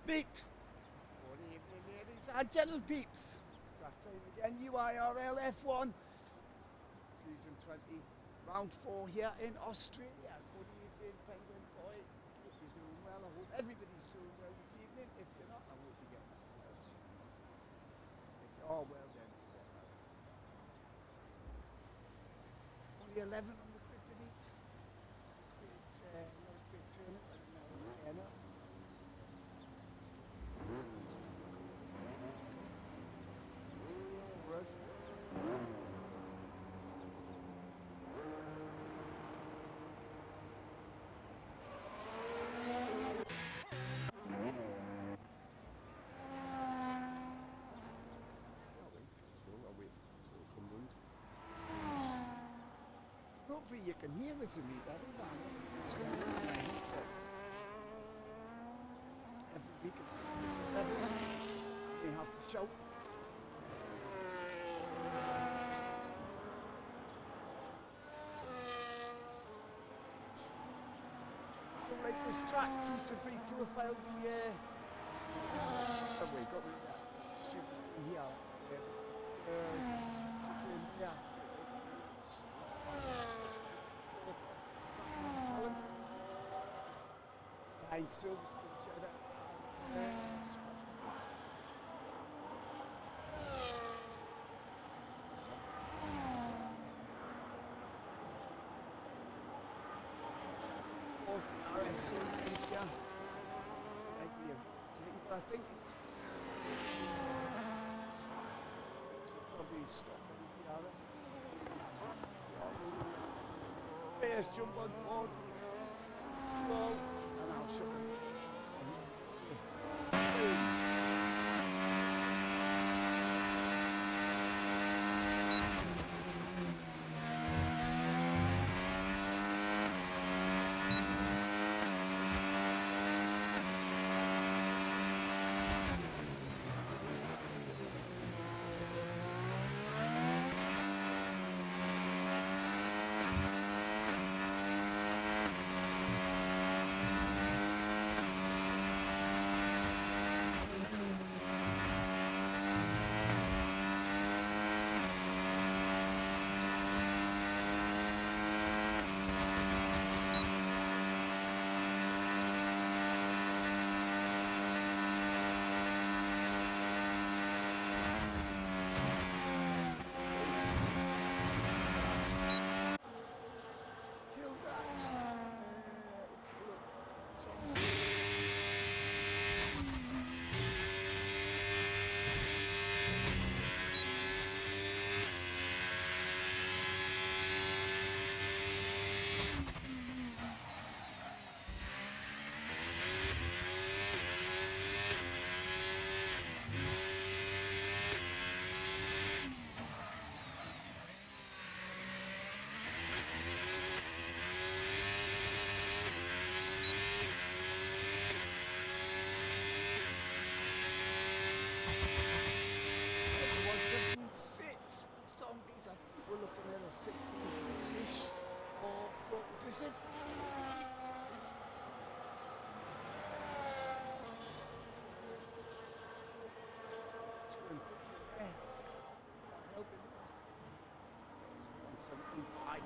beat. Good evening, ladies and gentle peeps. It's that time again, UIRL F1, season 20, round 4 here in Australia. Good evening, Penguin Boy. Hope you're doing well. I hope everybody's doing well this evening. If you're not, I hope you're getting well soon. If you are well, then forget what I said that. Only 11 on the grid to beat. Not a great turnout right now. It's getting up. It's pretty cold. For us. I'll wait for control to come round. Hopefully you can hear us in it. I don't know. It's going to be my headset. Every week it's going to be different level. They have to shout. Don't like this track since the free profile we oh we got rid of that stupid thing here. It's fourth fastest track in Holland at the minute. Behind Silverstone, Jeddah. DRS yeah. But I think it's should probably stop any DRSs. First jump on board, slow, and I'll show them. Zombies, I think we're looking at a 16-6-ish for pole position. Two in front of me there. Not helping it. Yes, it does. 175.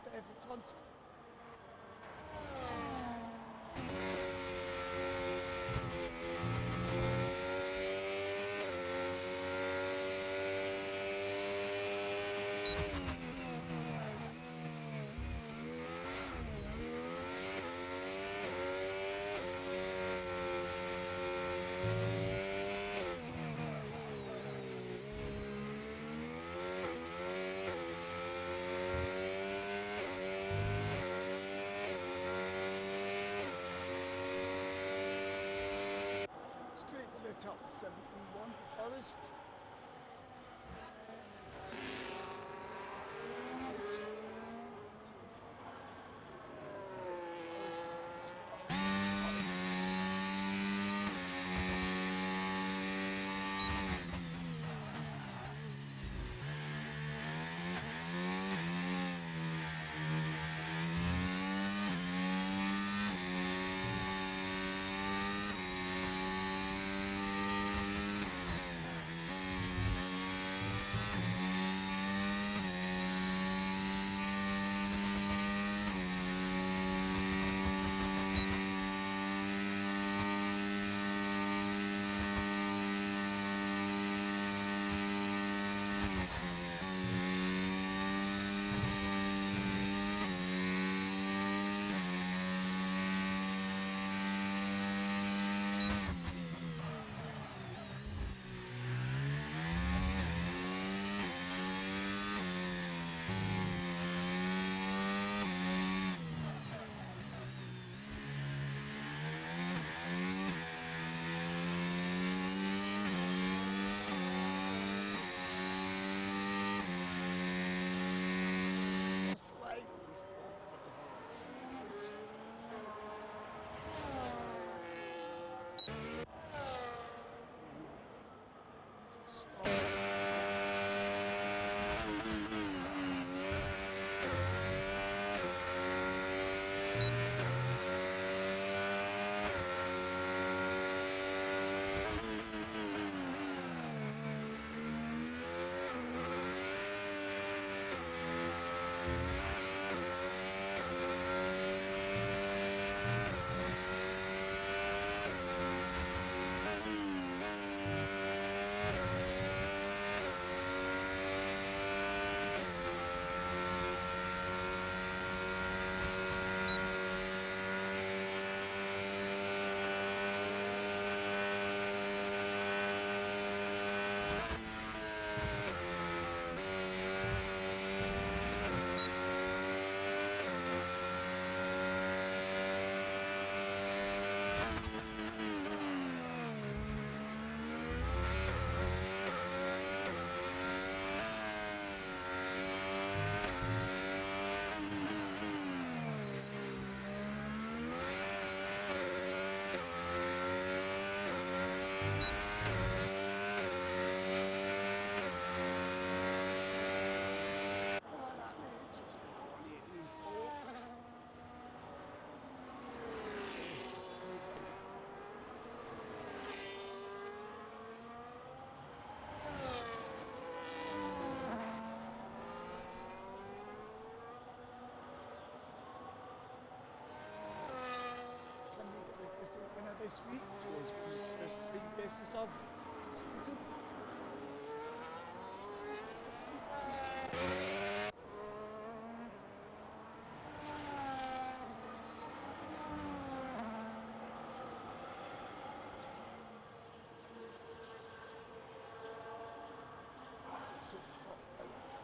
there for Tonto. Straight to the top of 71 for Forest. Slightly off little horns. Just stop. Just 118.4. Can we get a different winner this week? Joe's won the first 3 races of the season. So the top there was.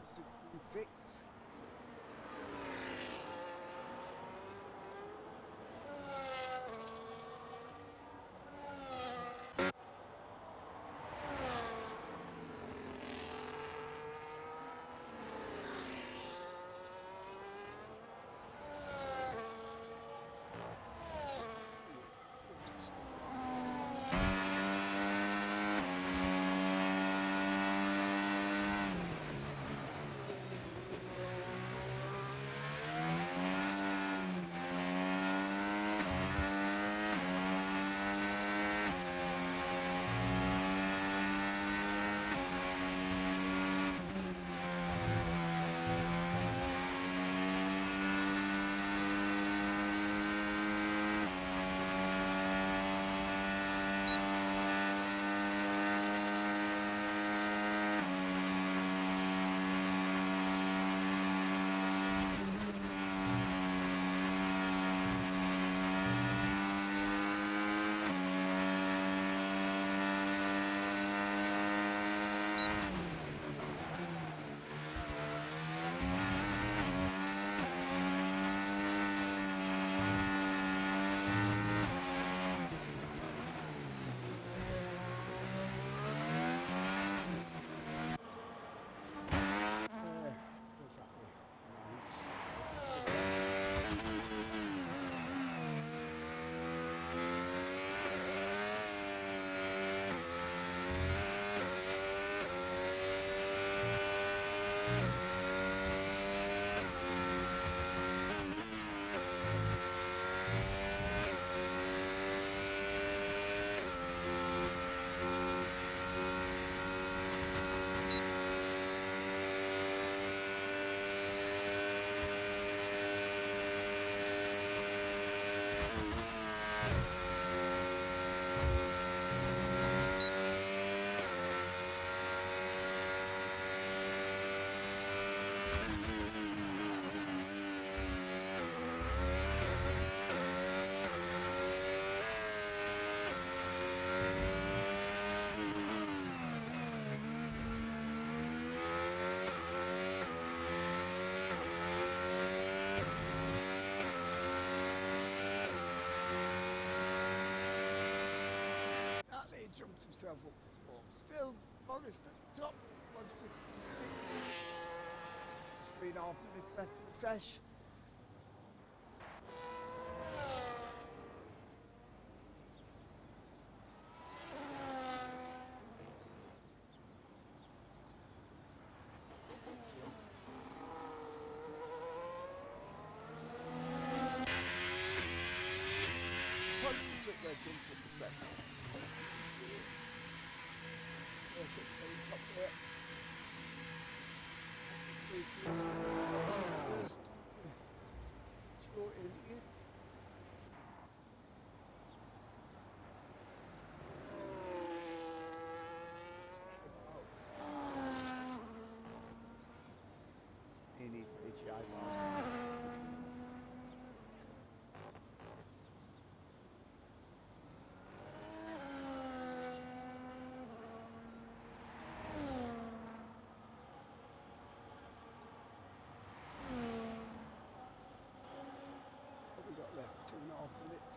116.6. Exactly. 9. He jumps himself up the ball. Still, Forrest at the top, 166. 3.5 minutes left in the sesh. Took their jumps at the sesh. Yes, at the top there. First, Joe Elliott. He needs HI bars. What we got left? 2.5 minutes.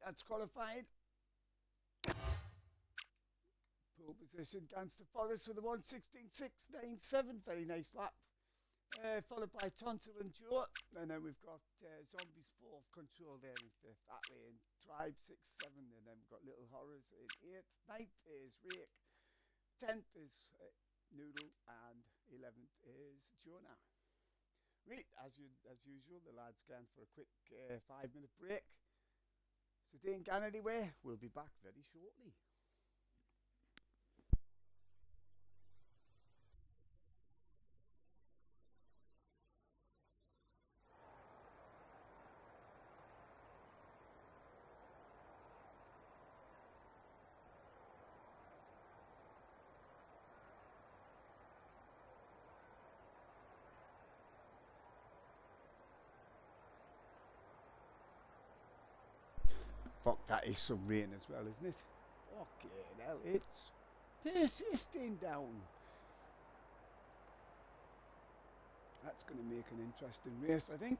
that's qualified. Pole position, Ganster Forest with a 1:16.697. Very nice lap. Followed by Tonsil and Joe. And then we've got Zombies 4th, Control there in 5th. That lane, Tribe 6, 7. And then we've got Little Horrors in 8th. 9th is Rake. 10th is Noodle. And 11th is Jonah. Right, as usual, the lads going for a quick 5-minute break. So don't go anywhere. We'll be back very shortly. Fuck, that is some rain as well, isn't it? Fucking hell, it's persisting down. That's going to make an interesting race, I think.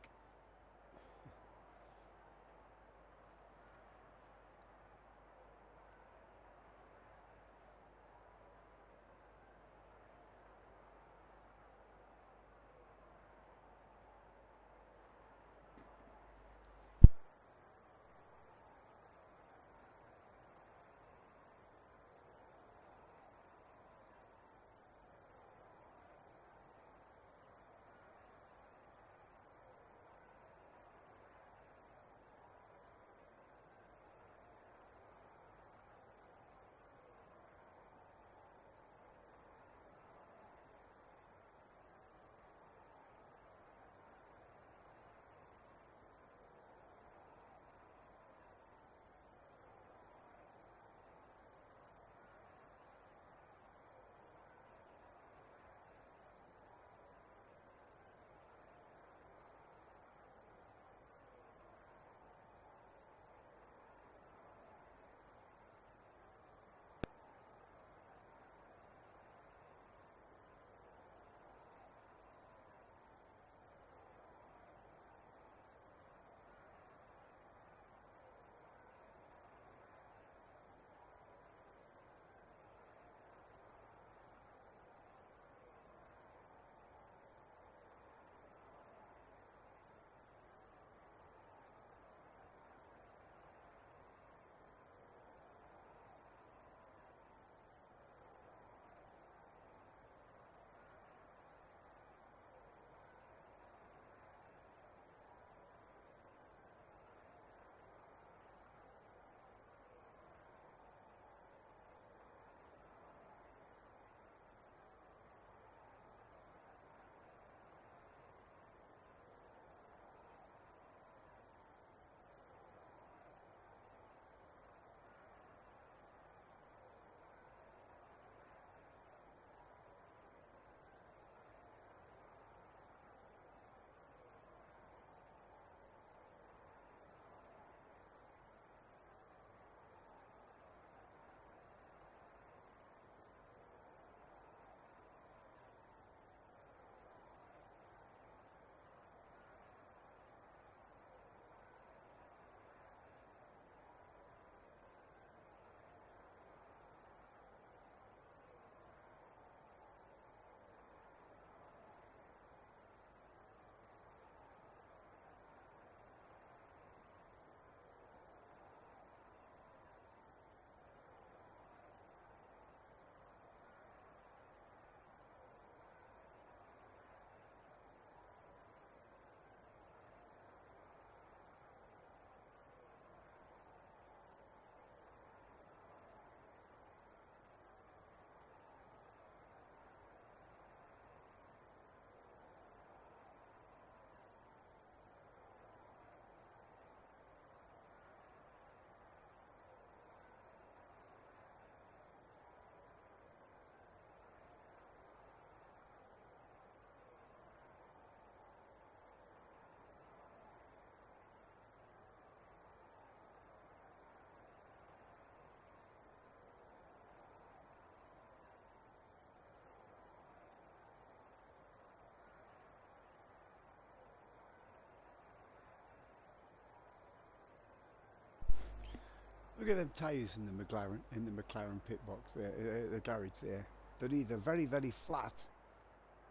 Look at them tyres in the McLaren pit box there, the garage there. They're either very, very flat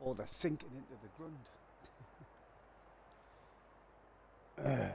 or they're sinking into the ground. Uh,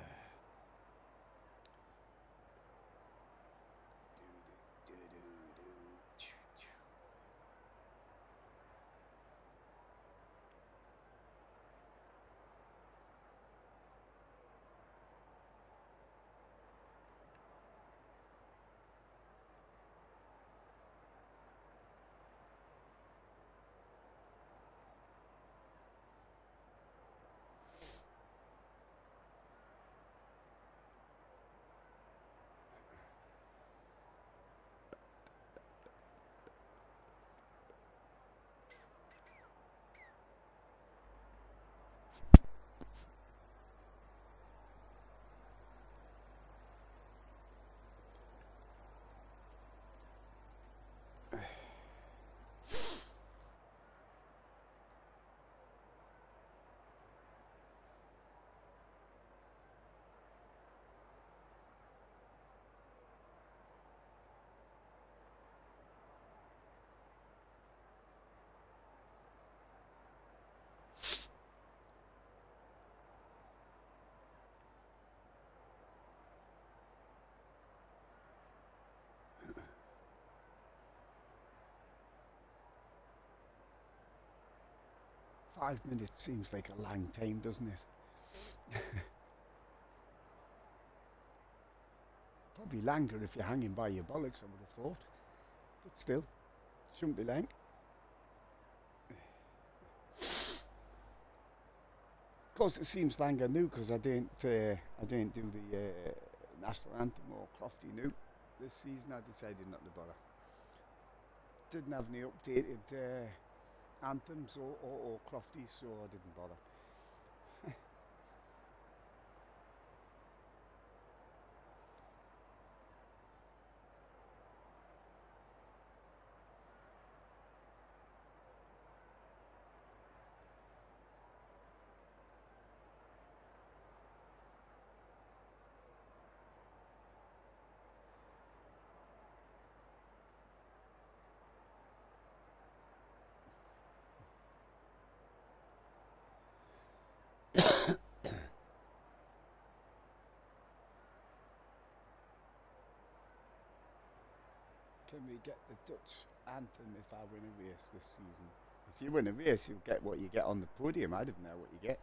5 minutes seems like a long time, doesn't it? Probably longer if you're hanging by your bollocks, I would have thought. But still, shouldn't be long. Of course, it seems longer now because I didn't do the national anthem or Crofty new this season. I decided not to bother. Didn't have any updated anthems or Crofties, so I didn't bother. 'Can we get the Dutch anthem if I win a race this season? If you win a race, you'll get what you get on the podium. I didn't know what you get.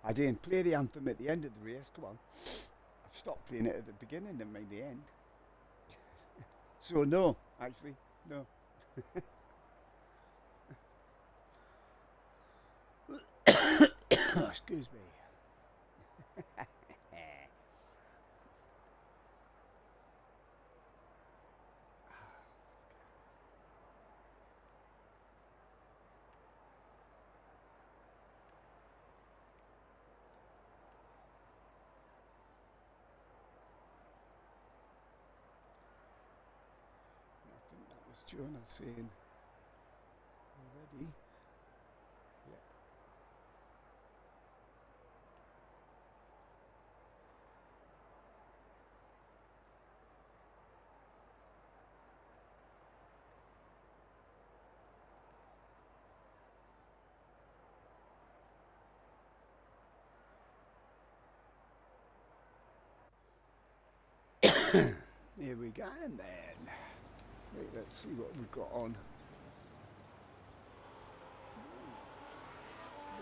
I didn't play the anthem at the end of the race. Come on. I've stopped playing it at the beginning and made the end. So no, actually, no. Excuse me. I think that was Jonah saying already. Yeah. Here we go then. Wait, let's see what we've got on.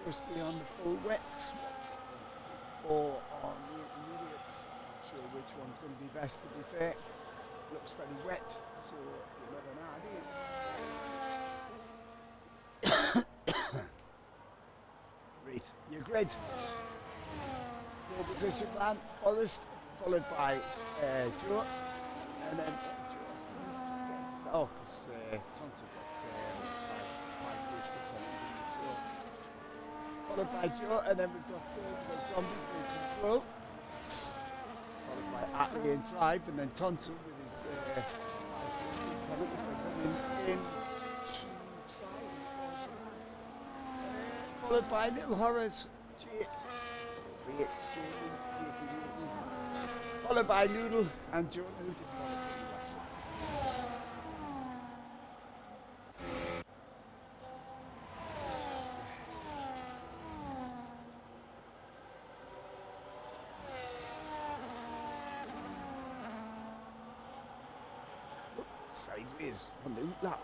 Mostly on the full wets. 4 on the intermediates. I'm not sure which one's going to be best, to be fair. Looks very wet, so you never know, do you? Right, your grid. Pole position man, Forrest, followed by Joe, and then Joe. Because Tonto got 5 days so followed by Joe, and then we've got the zombies in control, followed by Atlee and Tribe, and then Tonto with his 5 days penalty for running in to Tribe, followed by Little Horrors, Jake, followed by Noodle and Jonah, who did qualify well. Sideways on the lap.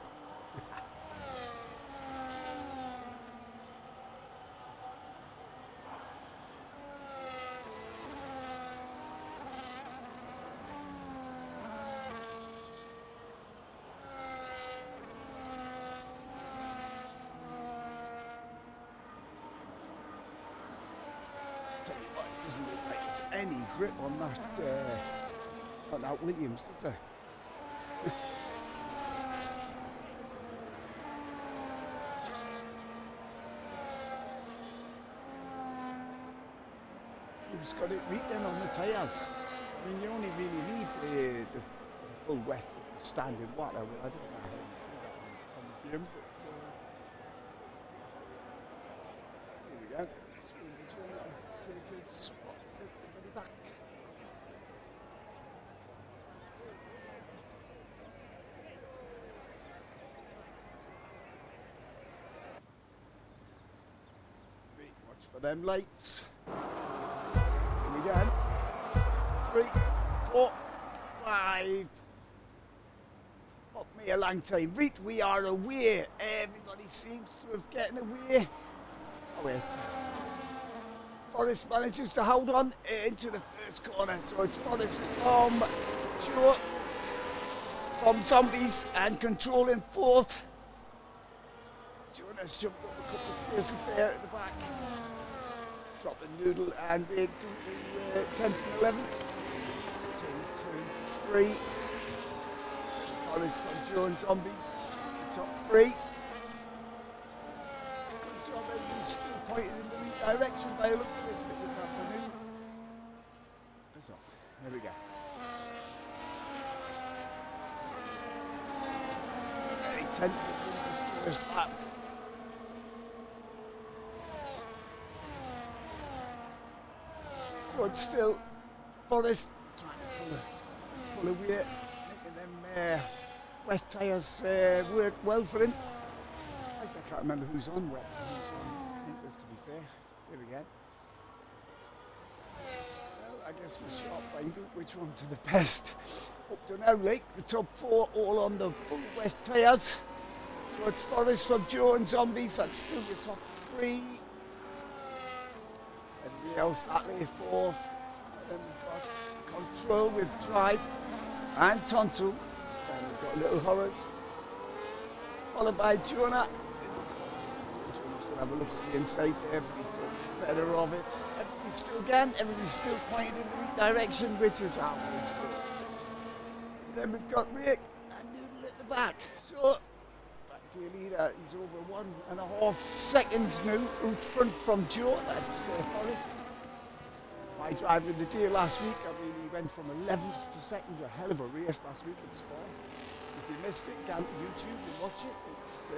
Tell you what, it doesn't look like there's any grip on that Williams, is there? Who's got it written on the tyres? I mean, you only really need the full wet of the standing water. Well, I don't know how you see that on the game, but here we go. Just waiting for Jonah to take his spot at the very back. Wait, watch for them lights. Again. 3, 4, 5. Fuck me a long time. Right, we are away. Everybody seems to have gotten away. Oh wait. Forrest manages to hold on into the first corner. So it's Forrest from Joe, from Zombies, and controlling fourth. Jonah's jumped up a couple of places there at the back. Dropping Noodle and Red to the 10th and 11th. 2, 2, 3. Forrest from Joe and Zombies. The top 3. Good job, everybody's still pointed in the right direction by a look at this bit of afternoon. That's off. There we go. Very tentative in this first lap. So it's still Forrest trying to pull away, making them wet tyres work well for him. I can't remember who's on wet and who's on winters, to be fair. There we go. Well, I guess we'll sharp find out which ones are the best. Up to now, like the top 4 all on the full wet tyres. So it's Forrest from Joe and Zombies, that's still the top 3. Everybody else lately fourth. Then we've got Control with Drive and Tonsil. Then we've got Little Horrors. Followed by Jonah. Jonah's going to have a look at the inside there, but he thought better of it. Everybody's still again, everybody's still pointing in the right direction, which is always good. Then we've got Rick and Noodle at the back. So, back to your leader. He's over 1.5 seconds now out front from Joe. That's Forrest. My driver of the day last week, I mean, he went from 11th to 2nd, a hell of a race last week at Spa. If you missed it, go to YouTube and watch it. It's,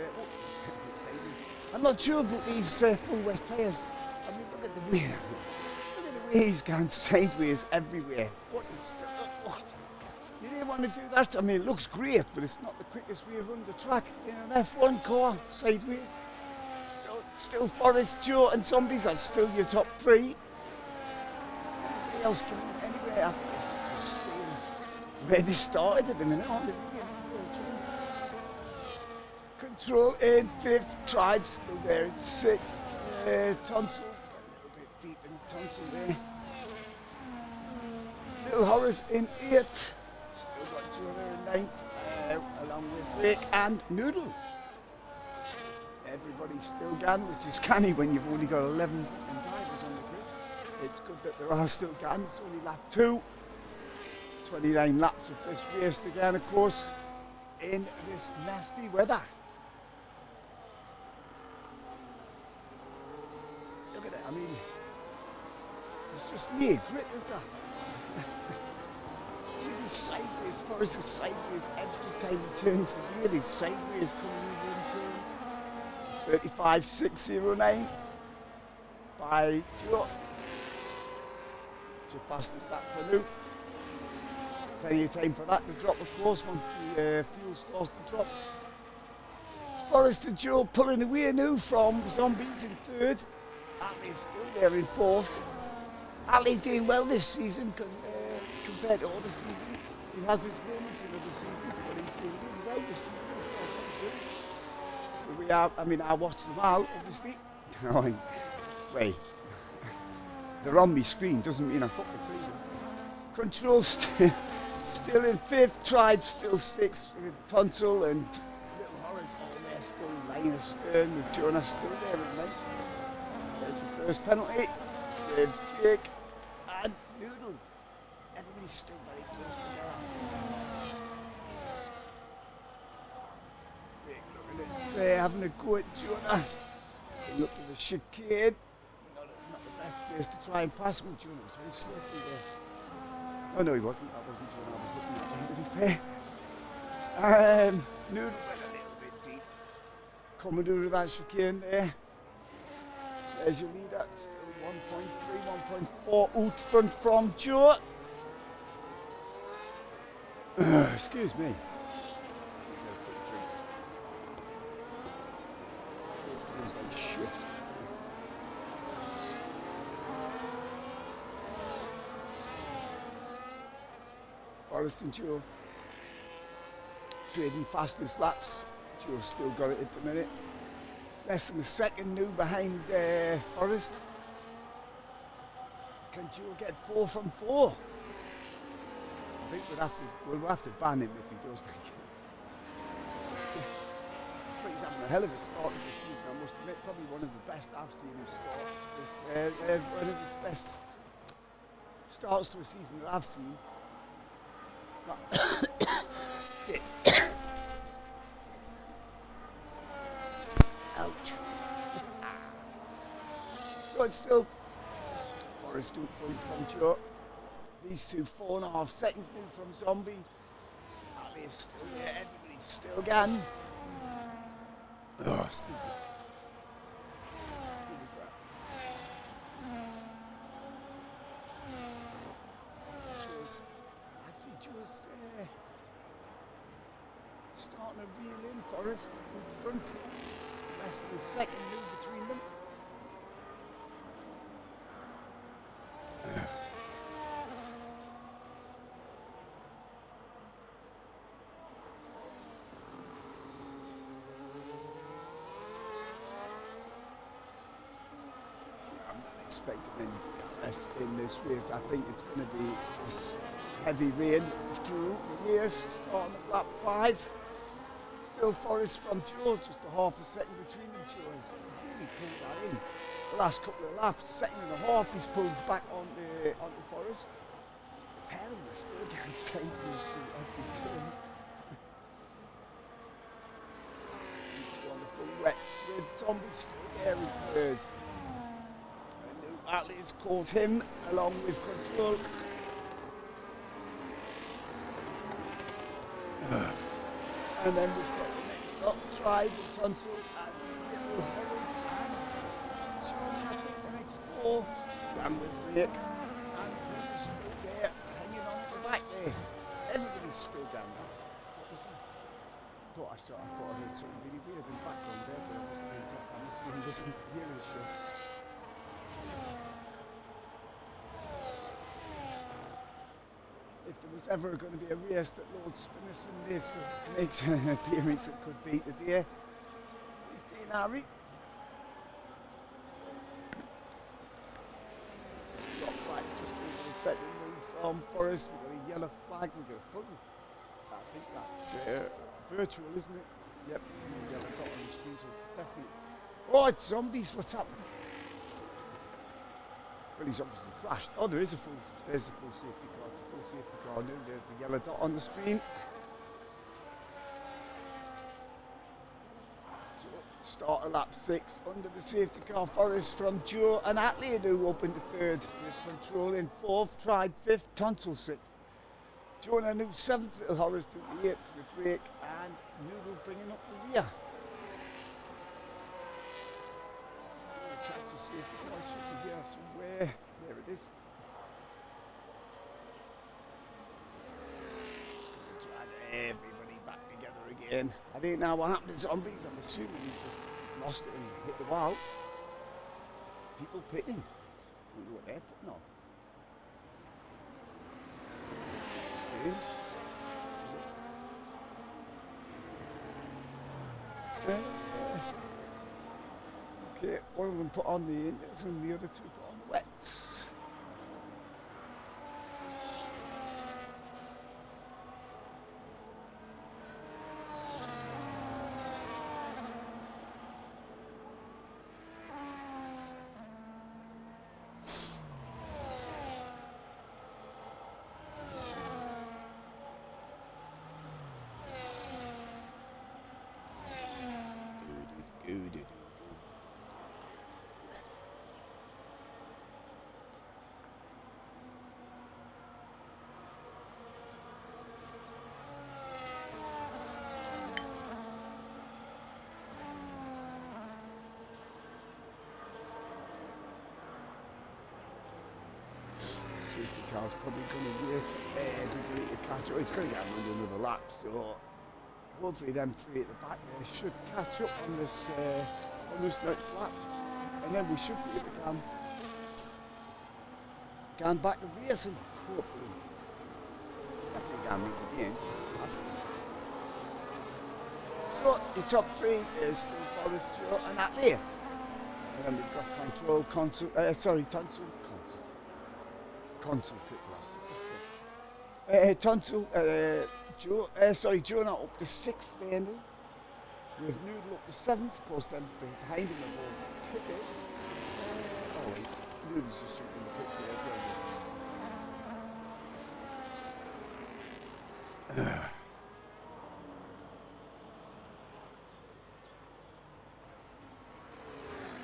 I'm not sure about these full wet tyres. I mean, look at the way, he's going sideways everywhere. What is that? What? You didn't want to do that? I mean, it looks great, but it's not the quickest way around the track in an F1 car, sideways. So, still Forrest, Joe and Zombies, that's still your top 3. Anybody else going anywhere? I think it's just staying where they started at the minute, aren't they? Control in 5th, Tribe still there at 6th. Tonsil, a little bit deep in Tonsil there. Little Horrors in 8th. Still got Jonah in 9th, along with Rick and Noodle. Everybody's still gone, which is canny when you've only got 11 drivers on the grid. It's good that there are still gone. It's only lap 2. 29 laps of this race again, of course, in this nasty weather. Look at it, I mean, it's just near grit, is that? Really sideways, Forrest is sideways every time he turns the wheel, he's sideways coming over in turns. 35.609 by Joe. It's your fastest lap for now. plenty of time for that to drop, of course, once the fuel starts to drop. Forrest and Joe pulling away now from Zombies in third. Atlee still there in fourth. Atlee doing well this season compared to other seasons. He has his moments in other seasons, but he's doing really well this season as far as I'm concerned. We are, I mean, I watched them out, obviously. Wait, they're on my screen, doesn't mean I fucking see them. Control still in fifth, Tribe still sixth, Tonsil and Little Horrors all there, still lying astern with Jonah still there in ninth. There's the first penalty with Jake and Noodle. Everybody's still very close together. Looking at having a go at Jonah. Coming up to the chicane. Not the best place to try and pass. Oh, Jonah was very slow through there. Oh no, he wasn't. That wasn't Jonah. I was looking at him, to be fair. Noodle went a little bit deep. Coming out of that chicane there. There's your leader. Still 1.3, 1.4 out front from Joe. Excuse me. Feels like shit. Forrest and Joe trading fastest laps. Joe's still got it at the minute. Less than a second now behind Forrest. Can Joe get 4 from 4? I think we'll have to ban him if he does. But he's having a hell of a start of the season, I must admit. Probably one of the best I've seen him start. One of his best starts to a season that I've seen. Shit. Ouch. So it's still Forrest out front from Joe. These two 4.5 seconds now from Zombie. Atlee is still there, everybody's still going. Oh, excuse me. Who was that? Joe's starting to reel in. Forrest in front. Less than a second move between them. I'm not expecting anything less in this race. I think it's going to be this heavy rain through the race, starting at lap 5. Still Forrest from Joe, just a half a second between them. Joe has really pulled that in. The last couple of laps, second and a half, he's pulled back onto Forrest. The pair of them are still getting sideways through every turn. These wonderful wets with Zombie still there in third. And now Atlee has caught him along with Control. And then we've got the next lot, Tribe and Tonsil and Little Horrors and Sean, I think the next 4. Ran with Rick and Rick's still there, hanging on at the back there. Everybody's still down there. What was that? I thought I heard something really weird in the background there, but I must have been listening, hearing the show. If there was ever going to be a race that Lord Spinnison makes an appearance, it could be today. He's Dean Harry. Just drop back just over the second move from Forrest. We've got a yellow flag, we've got a full. I think that's virtual, isn't it? Yep, there's no yellow dot on the screen, so it's definitely. Oh, it's Zombies, what's happened? Well, he's obviously crashed. Oh, there's a full safety car. It's a full safety car now. There's the yellow dot on the screen. So, start of lap 6 under the safety car. Forrest from Joe and Atlee now up into third with Control in 4th, Tribe 5th, Tonsil 6th. Jonah now 7th, Little Horrors to 8th with Rake and Noodle bringing up the rear. Catch a safety car, should be here somewhere. There it is. again. I don't know what happened to zombies. I'm assuming he just lost it and hit the wall. People pitting. I wonder what they're putting on. Strange. Okay, one of them put on the inters and the other two put on the wets. Safety car's probably going to wait everybody to catch up. It's going to get another lap, so hopefully them three at the back there should catch up on this next lap, and then we should be able to go back to racing, hopefully. It's definitely going to meet again. So the top three is still Forest, Joe and Atlee. And then we've got Joe not up to 6th there now. With Noodle up to 7th, of course then behind him are all Pickett. Oh wait, Noodle's just jumping the pits there as well.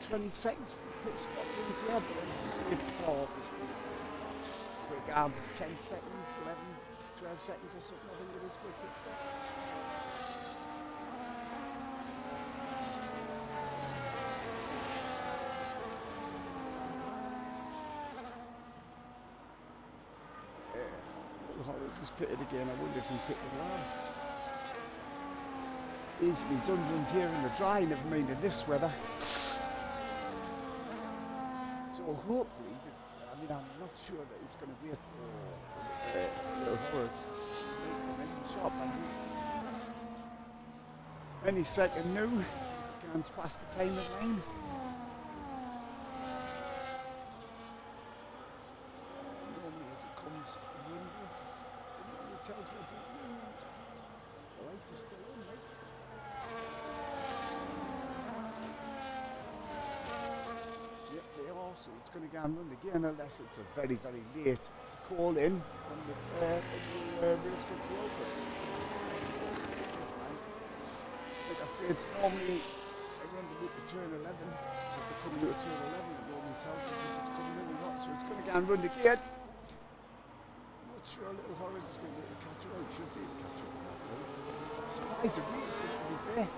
20 seconds for the pit stop into here, but then the safety car obviously quick 10 seconds, 11, 12 seconds or something, I think it is for a pit stop. Little Horace is pitted again. I wonder if he's hit the ground. Easily done here in the dry, never mind in this weather. So hopefully, I'm not sure that he's going to wait for Little Horace to make him in shop. Any second now, he comes past the time of line. Normally as it comes windless, it normally tells me a bit new. The lights are still on, like. Yep, they are, so it's going to go and run again unless it's a very, very late call in from the race control. Like I said, it's normally around the loop of turn 11. As they're coming out of turn 11, it normally tells us if it's coming in or not, so it's going to go and run again. Not sure Little Horace is going to be able to catch up. Well, he should be able to catch up. Surprise of me, to be fair.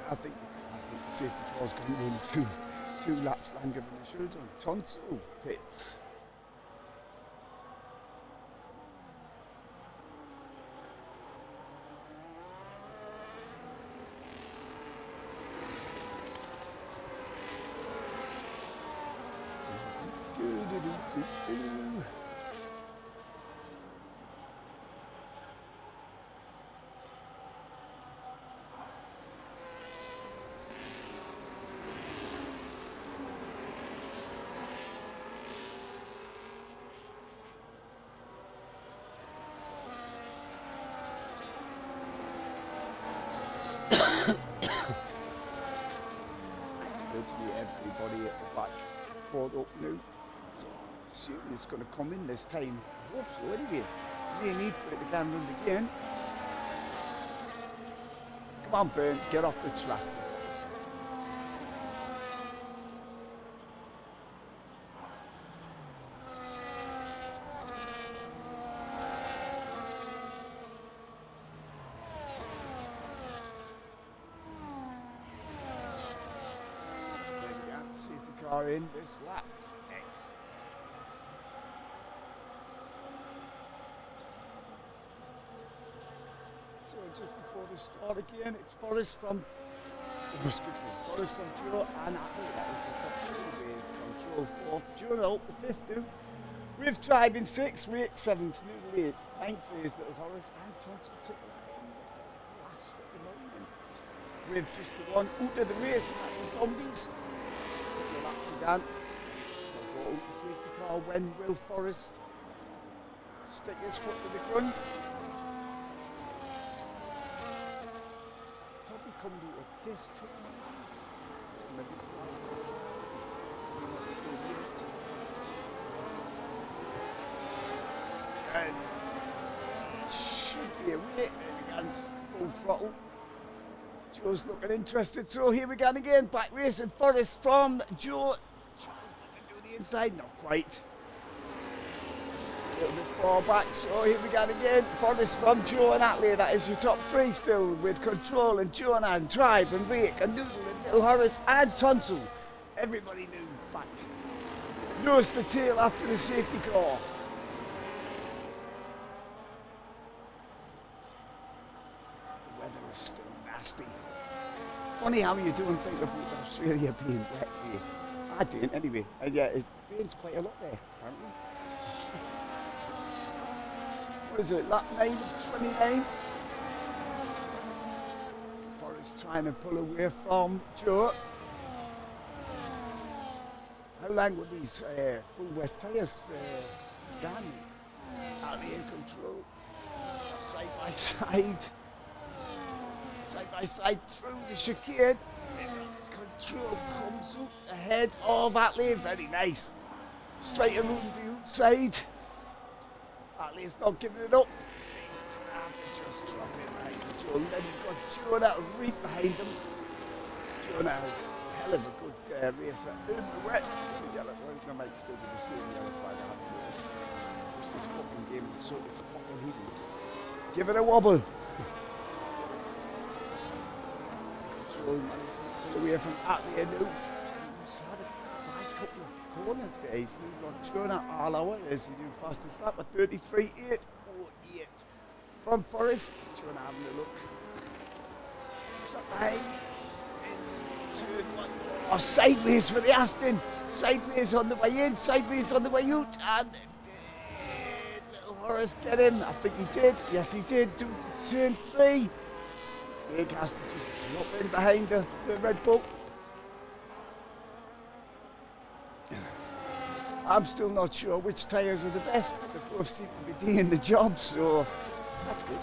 I think the safety car's going to run two laps longer than it should have done. Tonsil pits. Everybody at the back pulled up now, so assuming it's going to come in this time. I hope so anyway. No need for it to go and run again. Come on, Burn, get off the track. Safety car in this lap. Excellent. start again. It's Forrest from, Forrest from Joe and Apple. That is the top three with Control fourth, Joe the fifth new. We've tried in sixth, Rick seventh, Noodle eighth, ninth is Little Horace, and Tonsil Tickler in last at the moment. With just the one out of the race, and that was Zombies. So that's again. So go out the safety car. When will Forrest stick his foot to the gun? Probably come to a this too, maybe it's the last one. And should be away against full throttle. Joe's looking interested, so here we go again. Back racing Forrest from Joe. Joe's looking to do the inside, not quite. A little bit far back, so here we go again. Forrest from Joe and Atlee. That is your top three still, with Control and Joe and Tribe and Rake and Noodle and Little Horace and Tonsil. Everybody knew back. Nose to tail after the safety car. The weather is still nasty. Funny how you don't think about Australia being wet here. I didn't anyway. And yeah, it rains quite a lot there, apparently. What is it, lap 9 of 29? Forrest trying to pull away from Joe. How long will these full wet tyres done? Atlee in control. Side by side. Side by side through the chicane. Control comes out ahead of Atlee. Very nice. Straight around the outside. Atlee's not giving it up. He's going to have to just drop it behind Joe. Then you've got Jonah right behind him. Jonah has a hell of a good racer in the wet. I might still be the same yellow flag I have to this. It's this fucking game, so it's fucking heated. Give it a wobble. Control managed to pull away from Atlee now. He's had a bad couple of corners there. He's now got Jonah all over as he do fastest lap at 33.808 from Forrest. Jonah having a look. Shot behind. In turn one. Oh, sideways for the Aston. Sideways on the way in, sideways on the way out, and did Little Horace get him? I think he did. Yes, he did. Do turn 3. Big has to just drop in behind the Red Bull. I'm still not sure which tyres are the best, but they both seem to be doing the job, so that's good.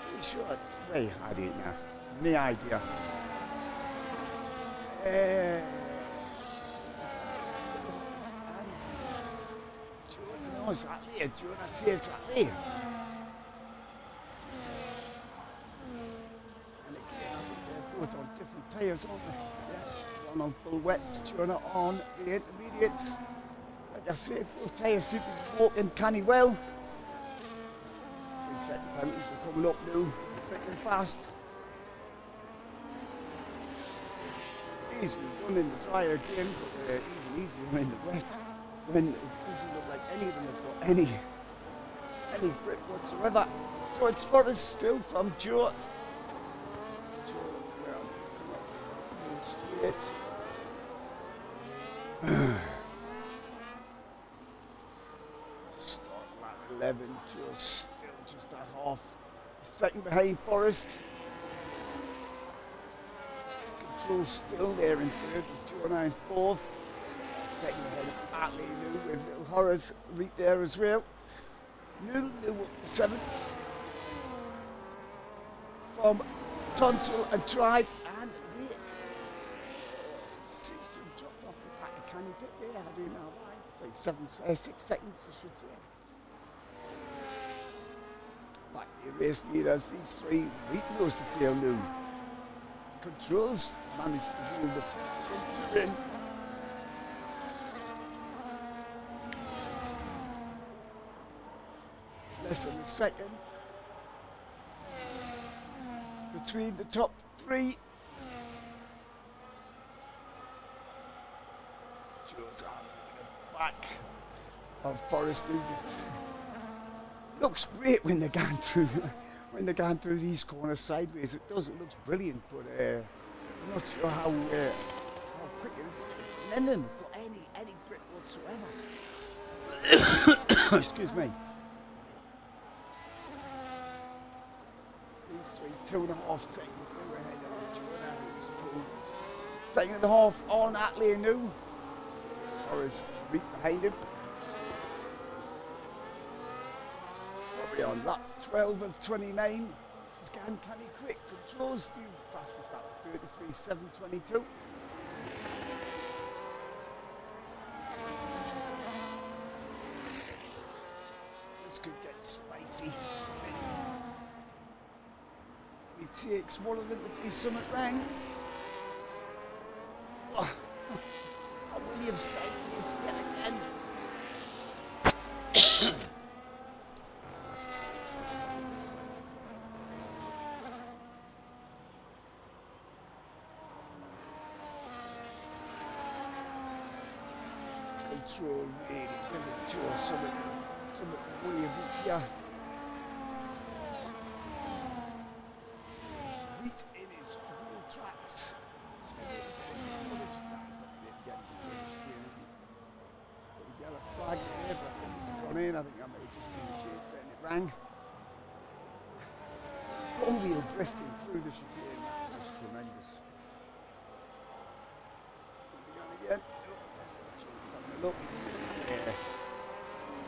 Pretty sure. Wait, I don't know. No idea. Jonah knows Atlee. Jonah takes Atlee. And again, I think they're both on different tyres, aren't they? Yeah. One on full wets, Jonah on the intermediates. Like I said, both tyres seem to be working canny well. 3-second penalties are coming up now, thick and fast. Easily done in the dry again, but even easier in the wet, when it doesn't look like any of them have got any grip whatsoever. So it's Forrest still from Joe. Joe, where are they? Come up, straight. To start lap 11, Joe's still just at half a second behind Forrest. Control still there in third with Jonah in fourth. Second ahead of Atlee now with Little Horace right there as well. Noodle up seventh. From Tonsil and Tribe and Rake. Seems to have dropped off the back of Canny Pit there, I don't know why. Like 6 seconds I should say. Back to your race leaders, these three right nose to tail now. Controls managed to hold the front two in. Less than a second between the top three. Joe's on the back of Forrest now. Looks great when they're going through when they're going through these corners sideways. It does. It looks brilliant, but I'm not sure how quick it is. None of them have got any grip whatsoever. Excuse me. These 2.5 seconds now ahead of Jonah, who's pulled 2.5 on Atlee now. Forrest right behind him. Probably on lap 12 of 29. This is going canny quick. Controls do fastest lap 33.722. This could get spicy. He takes one of them to do something wrong. Oh, Williams saving this yet again. Control really giving Joe something way of here. Right in his wheel tracks. Yellow flag there, but I think it's gone in. I think that may have just been a jig, then it rang. Front wheel drifting through the chicane, that's just tremendous. Again. Joe's having a look.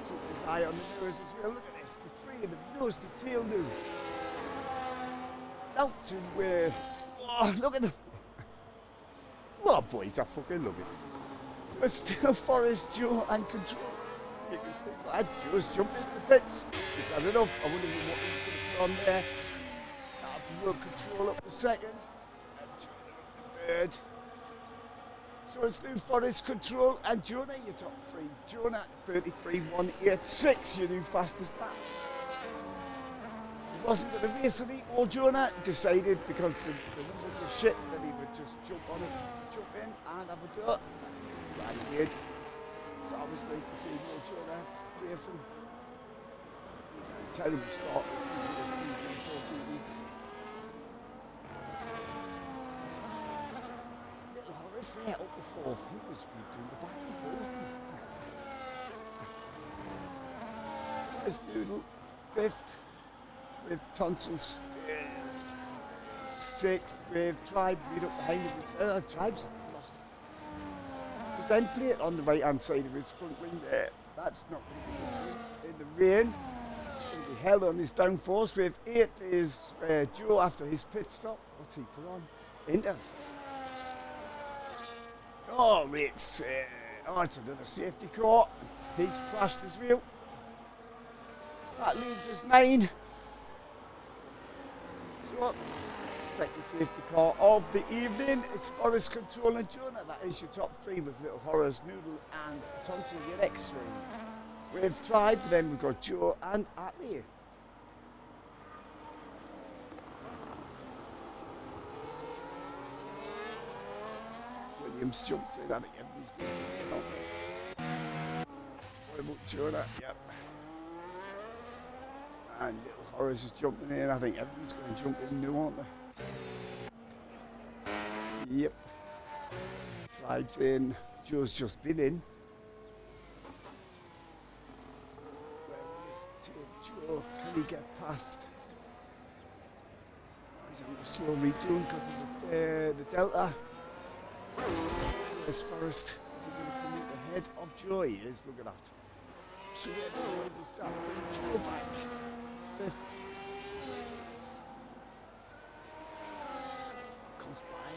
Keep his eye on the mirrors as well. Look at this, the three of them, nose to tail now. Out to where. Oh, look at them. Oh, boys, I fucking love it. But still Forrest, Joe and Control. You can see that Joe's jumping in the pits. He's had enough. I wonder what he's going to put on there. That'll Control up the second. And Jonah up the third. So it's new Forrest, Control and Jonah, your top three. Jonah 33.186, your new fastest lap. He wasn't going to race any or Jonah decided because the numbers were shit that he would just jump on it, jump in and have a go. And he did. It's always nice to see more Jonah racing. He's had a terrible start this season, unfortunately. Little Horace there up the fourth. He was doing the back of the fourth. There's Noodle, fifth, with Tonsils sixth, with Tribe right up behind him. Tribe's lost his end plate on the right hand side of his front wing there. That's not going to be in the rain. It's going to be held on his downforce. With eighth is Joe after his pit stop. What's he put on? Inters. Oh, it's another safety car. He's crashed his wheel. That leaves us 9. So, second safety car of the evening. It's Forrest, Control and Jonah. That is your top 3 with Little Horrors, Noodle and Tonsil, your next 3. With Tribe, then we've got Joe and Atlee. Williams jumps in, I think everybody's going to jump in. What about Jonah? Yep. And Little Horrors is jumping in. I think everybody's going to jump in now, aren't they? Yep. Tribe's in. Joe's just been in. Where will this take Joe? Can he get past? Oh, he's having a slow return because of the delta. Where's Forrest? Is he going to come out ahead of Joe? He is. Look at that. So we have to able to start bringing Joe back. 5th. Comes by,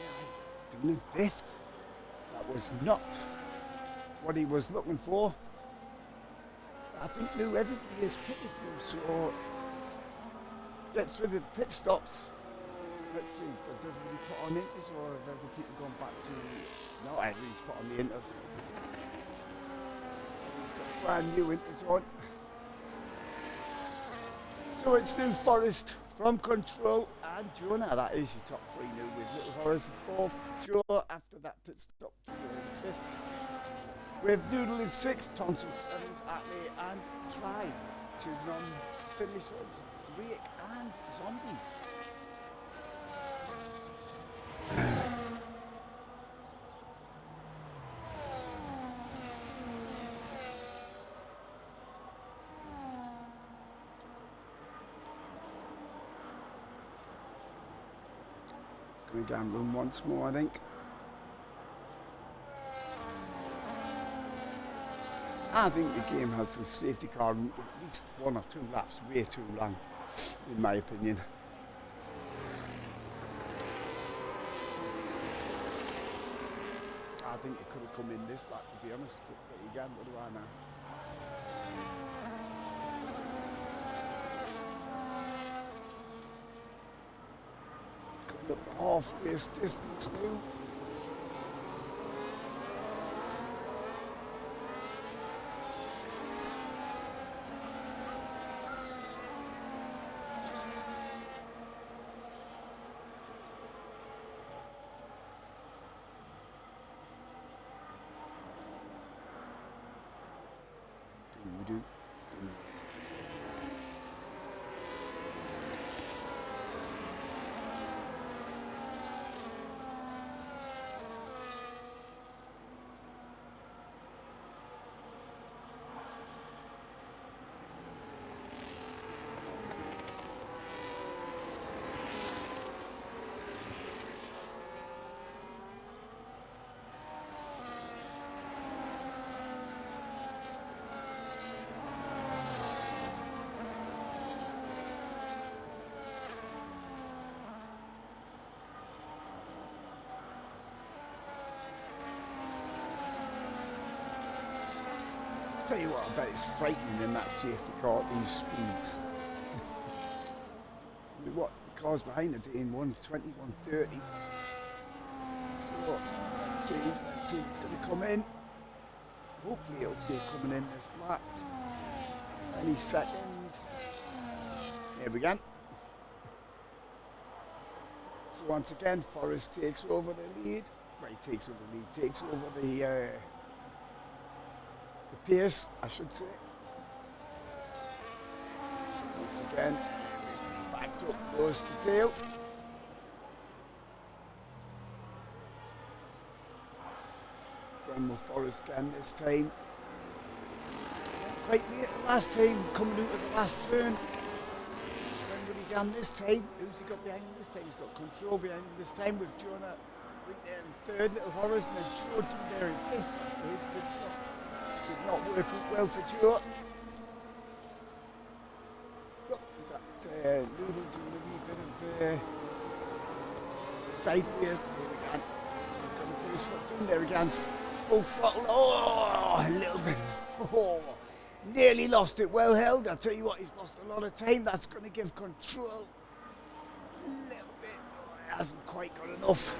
been in 5th. That was not what he was looking for. I think now everybody is pitted now, so gets rid of the pit stops. Let's see, does everybody put on inters or have other people gone back to... No, everybody's put on the inters. He's got brand new inters on. So it's new Forrest from Control and Jonah. That is your top 3 now with Little Horrors in 4th. Joe after that pit stop to go in 5th. With Noodle in 6th, Tonsil 7th, Atlee and Tribe to finishers, rake and zombies. It's going gambling once more, I think. I think the game has the safety car route at least 1 or 2 laps way too long, in my opinion. I think it could have come in this lap, to be honest, but there you go, what do I know? Coming up the half race distance now. Tell you what, I bet it's frightening in that safety car at these speeds. I mean, what, the cars behind are doing 120, 130. So, let's see it's going to come in. Hopefully it'll see it coming in this lap. Any second. There we go. So once again, Forrest takes over the lead. Well, he takes over the lead, takes over the pace, I should say. Once again, backed up nose to tail. Run with Forrest again this time. Quite late last time, coming out of the last turn. When would he gun this time? Who's he got behind him this time? He's got control behind him this time with Jonah right there in third, little Horace, and then Joe down there in fifth. Here's good stuff. Did not work out well for Joe. Look, is that Noodle doing a wee bit of sideways? Here again. He's going to put his foot down there again. Full throttle. Oh, a little bit. Oh, nearly lost it. Well held. I'll tell you what, he's lost a lot of time. That's going to give control a little bit. Oh, it hasn't quite got enough.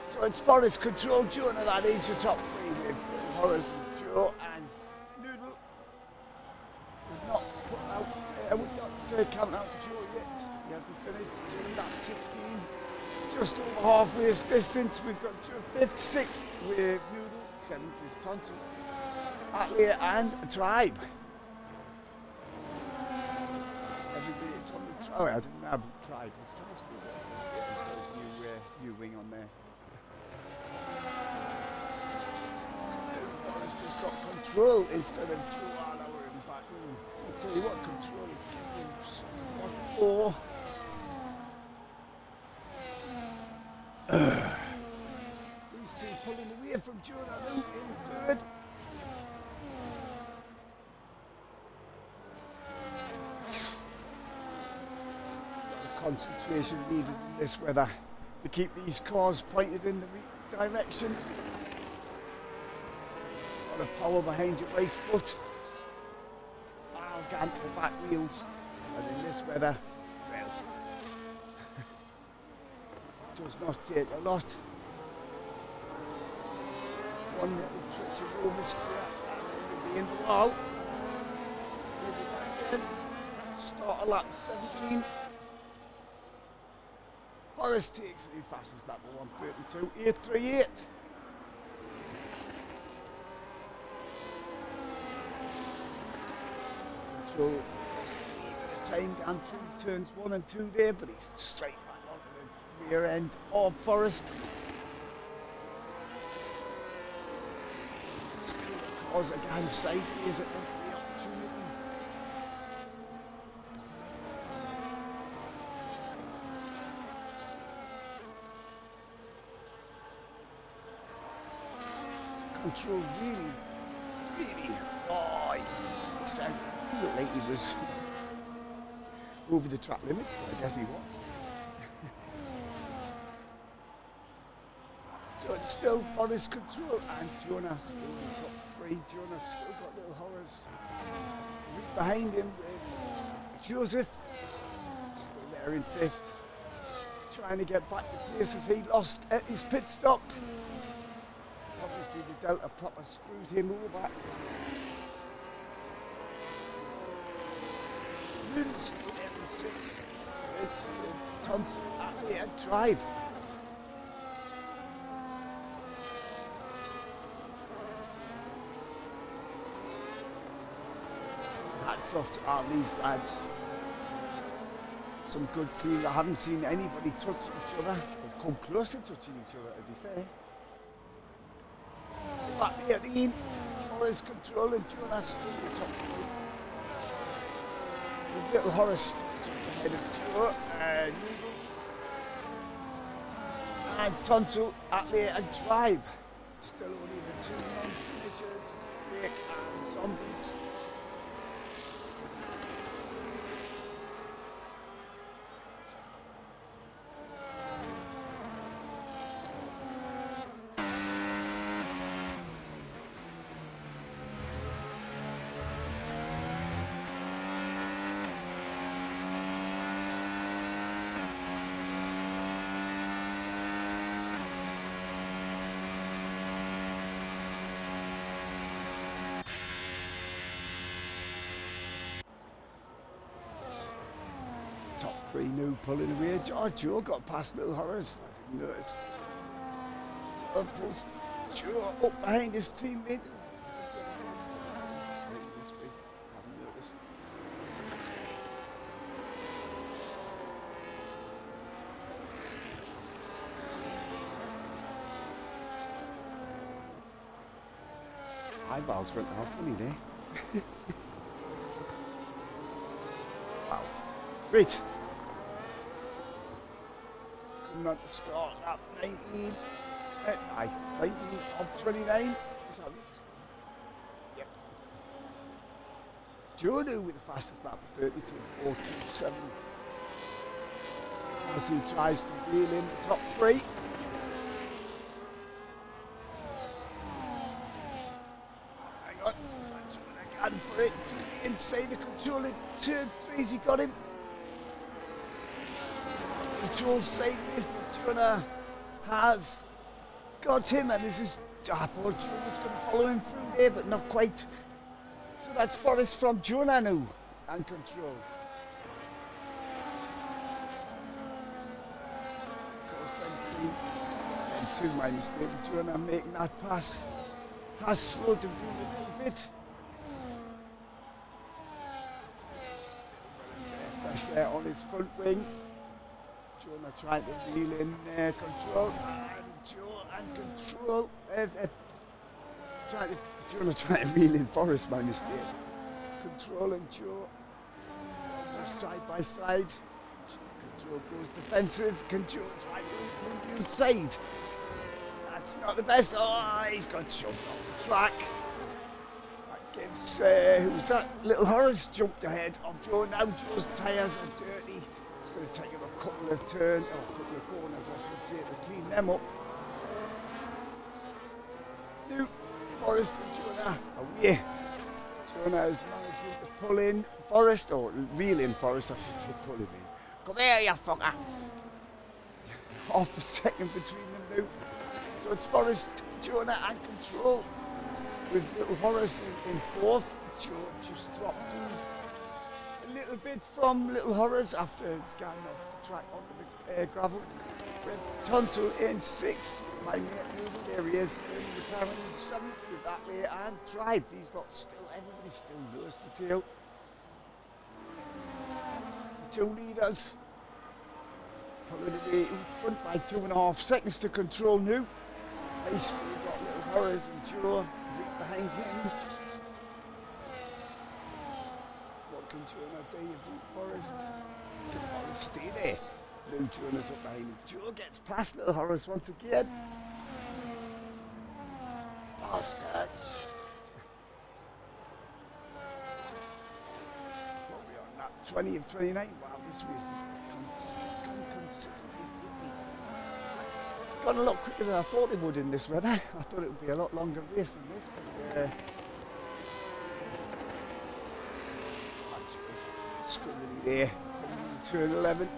So it's Forrest control. Jonah, that is your top three with Horace and Joe and Noodle. We've not put out, we've not counted out Joe yet. He hasn't finished. It's only that 16. Just over half race distance. We've got Joe 5th, 6th with Noodle. 7th is Tonsil, Atley and a Tribe. Everybody is on the Tribe. I didn't have a Tribe. Is Tribe still there? Yeah, he's got his new wing on there. Forrest has got control instead of Joe all over in back room. I'll tell you what, control is giving him so much more. These two pulling away from Jonah now in third. Concentration needed in this weather to keep these cars pointed in the right direction. A lot of power behind your right foot. I'll gant the back wheels. And in this weather, well, does not take a lot. One little twitch of oversteer and we'll be in the wall. Maybe back in. Start a lap 17. Forrest takes the fastest lap of 1:32, 8:38. Control lost the lead time going through turns 1 and 2 there, but he's straight back onto the rear end of Forrest. Still the cars again sideways at every opportunity. Control really, oh, he sounded, he looked like he was over the track limit, but I guess he was. So it's still Forrest Control and Jonah still in the top 3. Jonah's still got Little Horrors right behind him with Joseph still there in 5th, trying to get back to places he lost at his pit stop. Obviously the Delta proper screwed him over. Moon's still there in 6th. Excellent. Thompson at the end tribe. Hats off to all these lads. Some good clean. I haven't seen anybody touch each other or come close to touching each other, to be fair. So at the 18, Forrest Control and Jonah still in the top 3. With Little Horace just ahead of Joe and Noodle. And Tonto, Atlee and Tribe. Still only the 2 non-finishers, Dick and Zombies. Top 3 new pulling away. Joe got past Little Horrors. I didn't notice. So pulls Joe up behind his teammate. Haven't noticed. Eyeballs went off, funny day. Wow. Great. Coming on to start lap 19. 19 of 29. Is that right? Yep. Joe with the fastest lap of 32.427. As he tries to reel in the top 3. Hang on. Sancho again for it. To the inside of control in turn 3 as he got him. Control sideways, but Jonah has got him, and this is poor Jonah's going to follow him through there, but not quite. So that's Forrest from Jonah now and Control. Of course, then 2 my mistake. Jonah making that pass has slowed him down a little bit. Fresh there on his front wing. Jonah trying to reel in Control and Joe and Control. Jonah trying to reel in Forrest, my mistake. Control and Joe side by side. Control goes defensive. Control trying to move the inside. That's not the best. Oh, he's got shoved off the track. That gives, who's that? Little Horace jumped ahead of Joe. Now Joe's tyres are dirty. It's going to take him a couple of turns, or a couple of corners, I should say, to clean them up. New Forrest and Jonah away. Jonah is managing to pull in Forrest, or reel in Forrest, I should say, pull him in. Come here, you fucker! Half a second between them now. So it's Forrest, Jonah and Control. With Little Horace in 4th. Joe just dropped in a little bit from Little Horrors after going off the track onto the gravel. With Tonto in 6th, my mate Noodle, there he is, in the McLaren in 7th with Atlee and Tribe. These lot still, everybody still nose to tail. two leaders. Pulling away in front by 2.5 seconds to control new. He's still got little horrors and Joe right behind him. What can Joe do? Root Forest. Can Forest stay there? New Jonas up behind him. Joe gets past little horrors once again. Bastards. What are we on? Lap 20 of 29. Wow, this race is considerably quickly. Gone a lot quicker than I thought it would in this weather. I thought it would be a lot longer race than this, but scribbly there. Turn 11.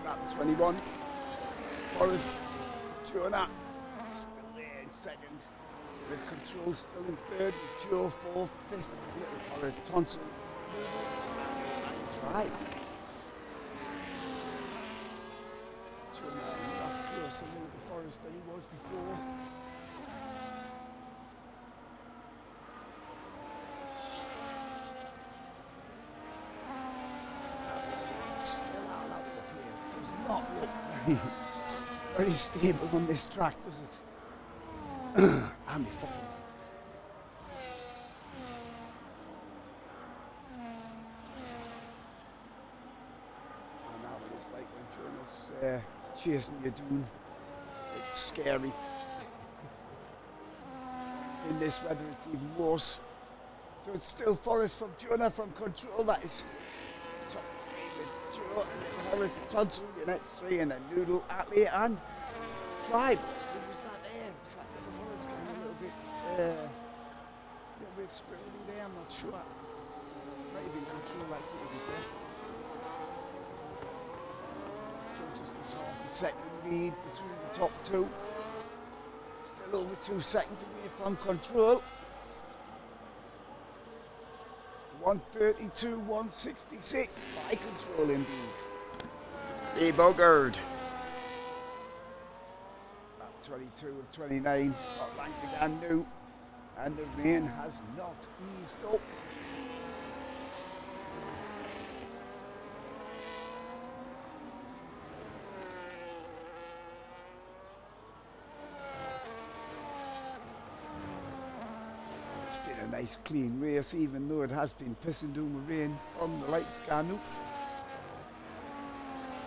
Lap 21. Forrest, Jonah still there in second. With control still in third. With Joe fourth, fifth. Little Forrest, Tonson. And try. Jonah a lot closer to Forrest than he was before. Very stable on this track, does it? And the fucking ones. And now when it's like when Jonas chasing you down, it's scary. In this weather it's even worse. So it's still Forrest from Jonah from control, that is still top three with Joe and then Horace and Tonsil, your next three, and then Noodle, Atlee and Tribe. Who was that there? Was that little Horace going a little bit scribbly there? I'm not sure. Might have been control actually before. Still just as half a second lead between the top two. Still over 2 seconds away from control. 132, 166 by control indeed. Be buggered. Lap 22 of 29, got ranked again new, and the rain has not eased up. A nice clean race, even though it has been pissing down with rain from the lights gone out.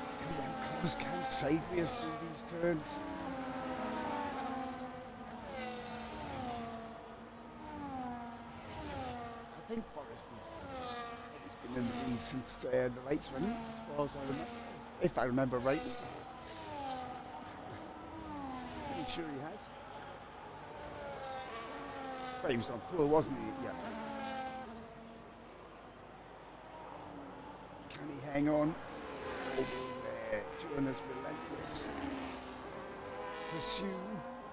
Still them cars going sideways through these turns. I think Forrest has been in the lead since the lights went out, as far as I remember, if I remember rightly. Pretty sure he has. Well, he was on pole, wasn't he? Yeah. Can he hang on? Or will Jonah's relentless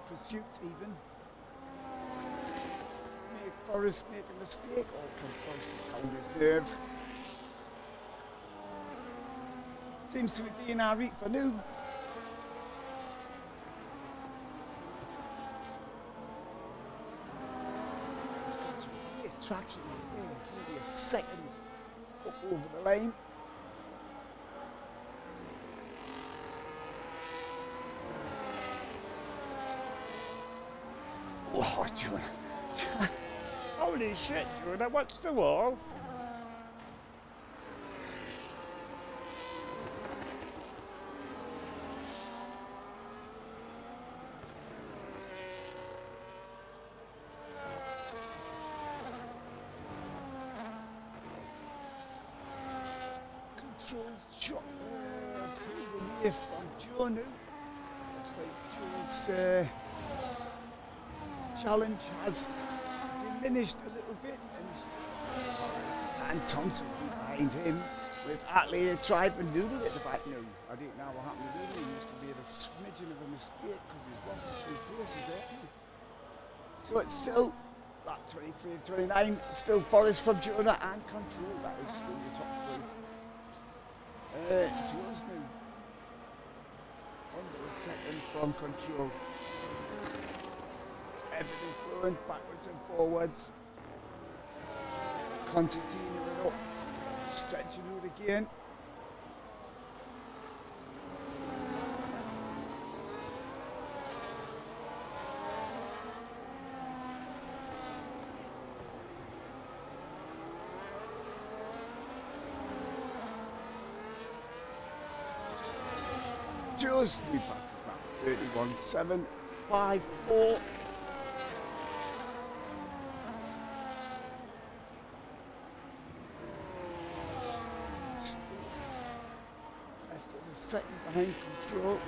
pursuit even make Forrest make a mistake, or can Forrest just hold his nerve? Seems to be DNR right for now. Traction there, maybe a second up over the lane. Oh, Jonah. Holy shit, Jonah, watch the wall. Controls pulled away from Joe now. Looks like Joe's challenge has diminished a little bit, and Thompson behind him. With Atley tried for Noodle at the back now. I didn't know what happened to Noodle. He must have made a smidgen of a mistake because he's lost a few places there. So it's still that 23-29, still Forest from Jonah and Control. That is still the top three. Joe's now under a second from Control. Everything flowing backwards and forwards. Constantine up, stretching out again. Just new fast as that. 31.754. Still less than a second behind Control.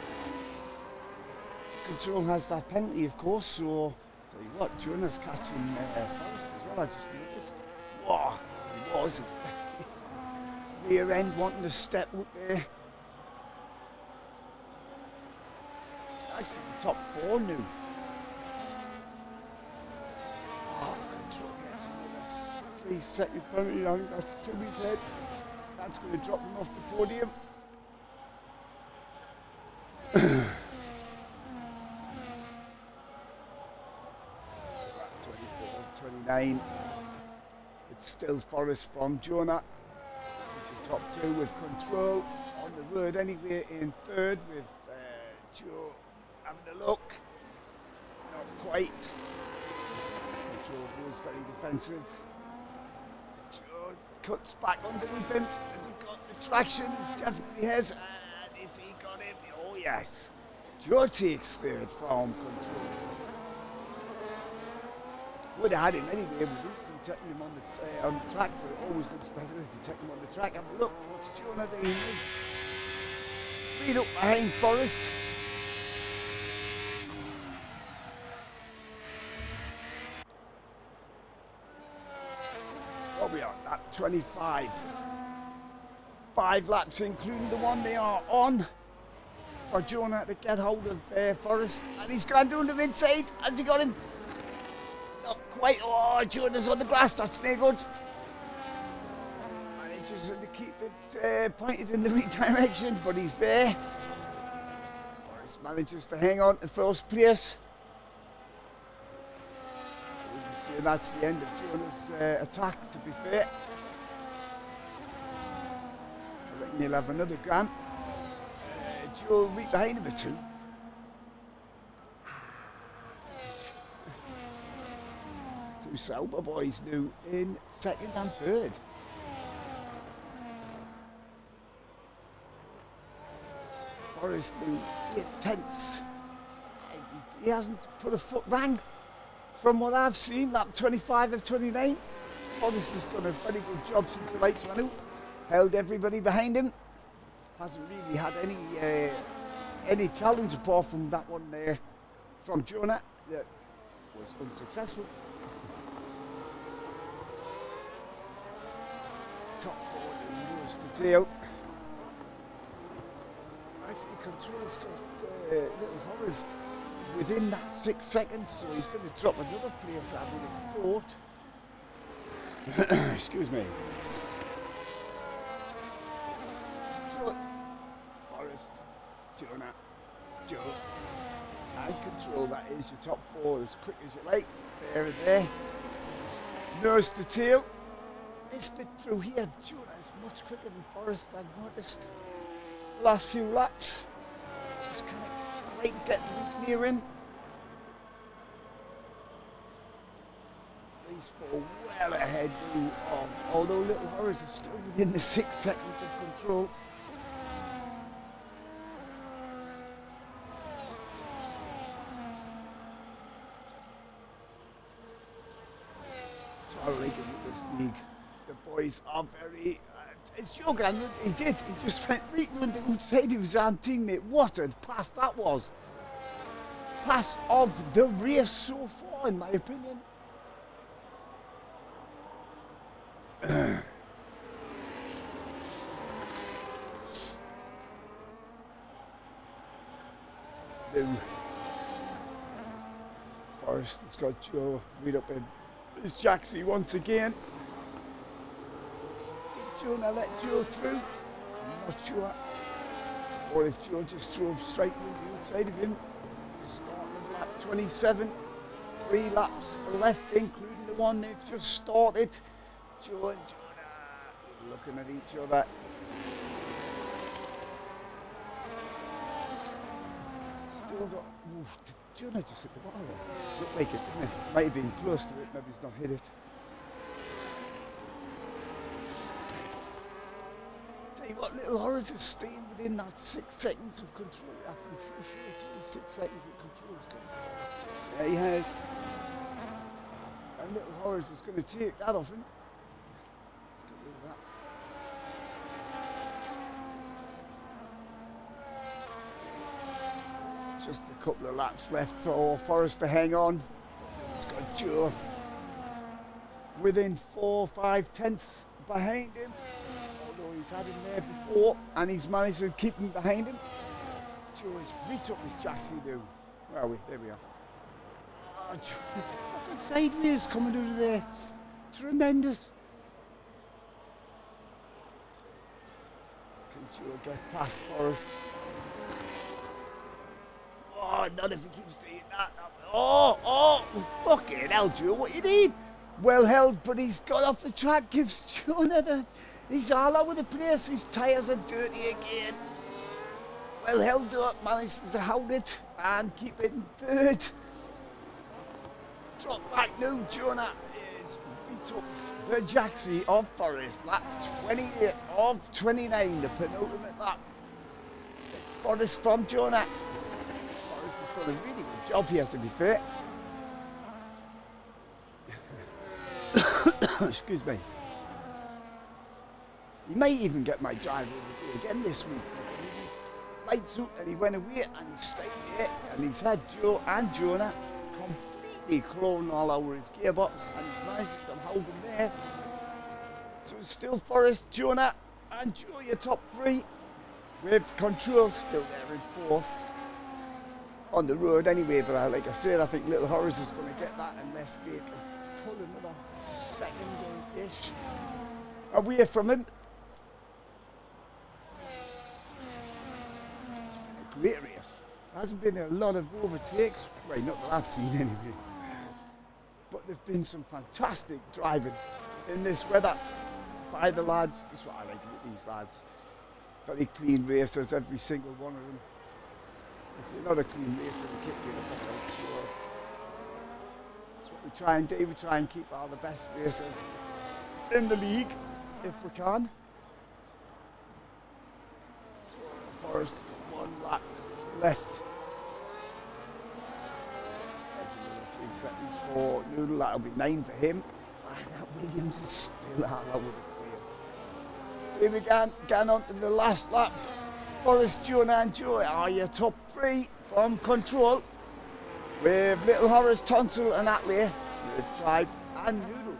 Control has that penalty, of course, so tell you what, Jonah's catching Forest as well. I just noticed. Whoa, he was his rear end wanting to step up there. Actually, the top four now. Oh, Control gets another 3-second penalty. I think that's to his head. That's going to drop him off the podium. So that 24-29. It's still Forest from Jonah. It's your top two with Control on the road anyway in third with Joe having a look. Not quite. Control goes very defensive. Joe cuts back underneath him. Has he got the traction? He definitely has. And is he got him? Oh yes. Joe takes third from Control. Would have had him anyway with Luke taking him on the track, but it always looks better if you take him on the track. Have a look, what's Jonah doing? Lead up behind Forest. What are we on? That 25. 5 laps, including the one they are on, for Jonah to get hold of Forest. And he's gone down the inside. Has he got him? Not quite. Oh, Jonah's on the grass. That's no good. Manages to keep it pointed in the right direction, but he's there. Forest manages to hang on to first place. You can see that's the end of Jonah's attack, to be fair. I reckon he'll have another gun. Joe right behind him or two. Two Sauber boys now in second and third. Forest now 8/10. He hasn't put a foot wrong from what I've seen. Lap 25 of 29. Forest has done a very good job since the lights went out. Held everybody behind him. Hasn't really had any challenge apart from that one there from Jonah that was unsuccessful. Top four nose to tail. Actually, Control's got little horrors within that 6 seconds, so he's going to drop another place, I would have thought. Excuse me. So, Forest, Jonah, Joe, and Control, that is your top four as quick as you like. There and there. Nose to tail. This bit through here, Jonah is much quicker than Forest, I've noticed. The last few laps, just kind of quite getting near in. These four well ahead now, although Little Horrors are still within the 6 seconds of Control. So I like it with this league. The boys are very... it's joking, he did. He just went right round the outside of his own teammate. What a pass that was. Pass of the race so far, in my opinion. Forrest has got Joe right up in his Jaxie once again. Did Jonah let Joe through? I'm not sure. Or if Joe just drove straight through the outside of him. Starting at lap 27. 3 laps left, including the one they've just started. Joe and Jonah looking at each other. Still got. Oof, did Jonah just hit the ball? Looked like it, didn't it? Might have been close to it, maybe he's not hit it. Tell you what, Little Horace is staying within that 6 seconds of control. I'm pretty sure it's only 6 seconds of control is good. Yeah, he has. And Little Horace is going to take that off him. Let's get rid of that. Just a couple of laps left for Forrest to hang on. He's got Joe within 4 or 5 tenths behind him. Although he's had him there before and he's managed to keep him behind him. Joe is right up his Jaxie now. Where are we? There we are. Oh, Joe, it's fucking sideways coming out of there. Tremendous. Can Joe get past Forrest? Oh, not if he keeps doing that. Oh, fucking hell, Joe, what you need? Well held, but he's got off the track, gives Jonah he's all over the place, his tyres are dirty again. Well held up, manages to hold it and keep it in third. Drop back now, Jonah is beat up the Jaxie of Forrest, lap 28 of 29, the penultimate lap. It's Forrest from Jonah. He's done a really good job here, to be fair. Excuse me. He may even get my driver of the day again this week. He's lights out and he went away and he stayed there and he's had Joe and Jonah completely crawling all over his gearbox and he's managed to hold them there. So it's still Forrest, Jonah and Joe, your top 3, with Control still there in 4th. On the road anyway, but like I said, I think Little Horace is going to get that unless they can pull another second-ish away from him. It's been a great race. There hasn't been a lot of overtakes, right, not that I've seen anyway. But there've been some fantastic driving in this weather by the lads. That's what I like with these lads. Very clean racers, every single one of them. If you're not a clean racer, you kick you in the fucking sure. That's what we try and do. We try and keep all the best racers in the league, if we can. So, Forrest, 1 lap left. There's another 3 seconds for Noodle. That'll be 9 for him. And Williams is still all over the place. So here we go on to the last lap. Forrest, Jonah and Joe are your top 3 from Control, with Little Horace, Tonsil and Atlee, with Tribe and Noodle.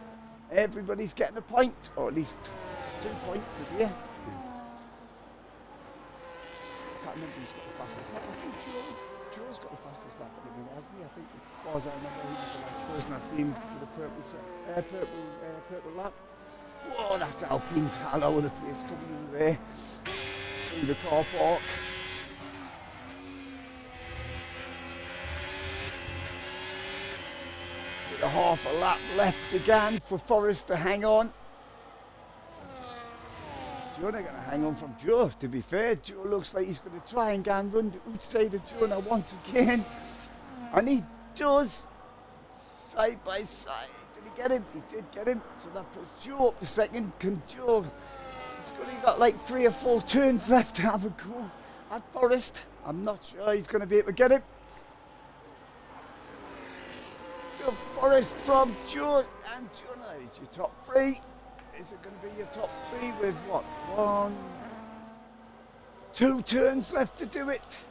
Everybody's getting a point, or at least 2 points a day. I can't remember who's got the fastest lap. I think Joe's got the fastest lap at the minute, hasn't he? I think as far as I remember, he was the last person I've seen with a purple lap. Whoa, that Alpine's all over the place coming over there. Through the car park. With a half a lap left again for Forrest to hang on. Jonah going to hang on from Joe, to be fair. Joe looks like he's going to try and go and run the outside of Jonah once again. And he does, side by side. Did he get him? He did get him. So that puts Joe up the second. Can Joe... He's only got like 3 or 4 turns left to have a go at Forrest. I'm not sure he's going to be able to get it. So Forrest from Joe and Jonah is your top 3. Is it going to be your top 3 with what? 1, 2 turns left to do it?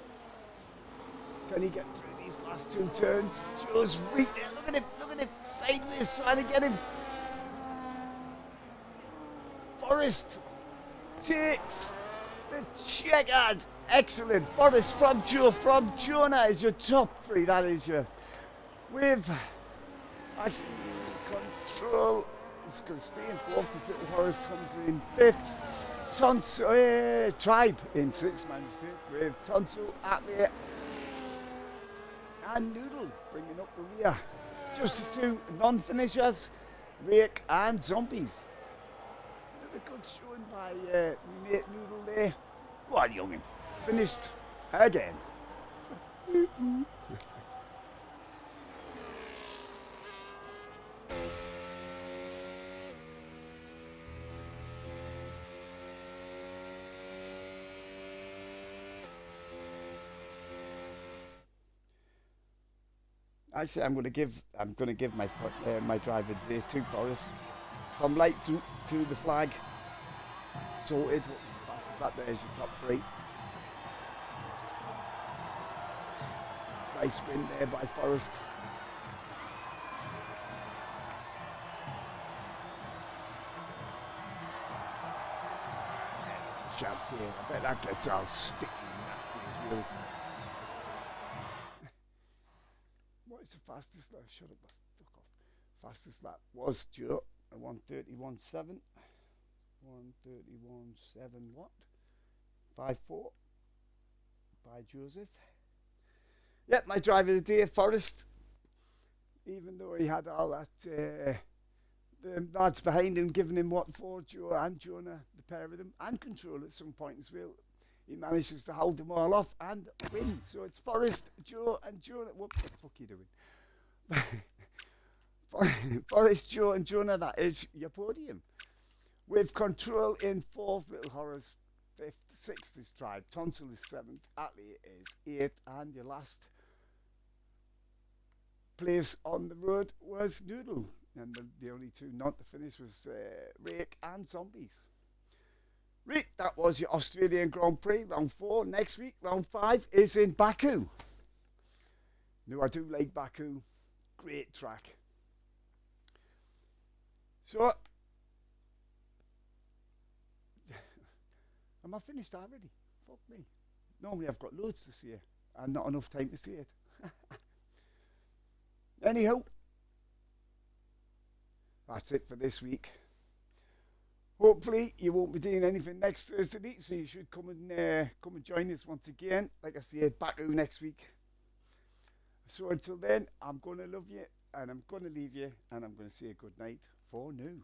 Can he get through these last 2 turns? Joe's right there. Look at him. Sideways trying to get him. Forrest takes the checkered. Excellent. Forrest from Joe, from Jonah is your top 3. That is your With actually control, it's going to stay in fourth because Little Horace comes in fifth. Tribe in sixth, managed it with Tonsil, Athlete, and Noodle bringing up the rear. Just the two non-finishers, Rake and Zombies. Another good showing by my mate Noodle there. Go on, youngin. Finished again. Actually, I'm going to give my driver there to Forest from light to the flag. Sorted. What was the fastest lap? There's your top three. Nice win there by Forest. There's a champagne. I bet that gets all sticky and nasty as well. What is the fastest lap? Shut up, fuck off. Fastest lap was Joe, a 1:31.7. 1:31.7 what? 5:4 by Joseph. Yep, my driver of the day, Forrest. Even though he had all that, the lads behind him giving him what for, Joe and Jonah, the pair of them, and control at some point as well. He manages to hold them all off and win. So it's Forrest, Joe, and Jonah. What the fuck are you doing? Forrest, Joe, and Jonah, that is your podium. With control in fourth, Little Horrors fifth, sixth is Tribe, Tonsil is seventh, Athlete is eighth, and your last place on the road was Noodle. And the only two not to finish was Rake and Zombies. Right, that was your Australian Grand Prix, round 4. Next week, round 5 is in Baku. Now, I do like Baku. Great track. So, am I finished already? Fuck me. Normally, I've got loads to say and not enough time to say it. Anyhow, that's it for this week. Hopefully you won't be doing anything next Thursday night, so you should come and join us once again. Like I said, Baku next week. So until then, I'm going to love you, and I'm going to leave you, and I'm going to say good night for now.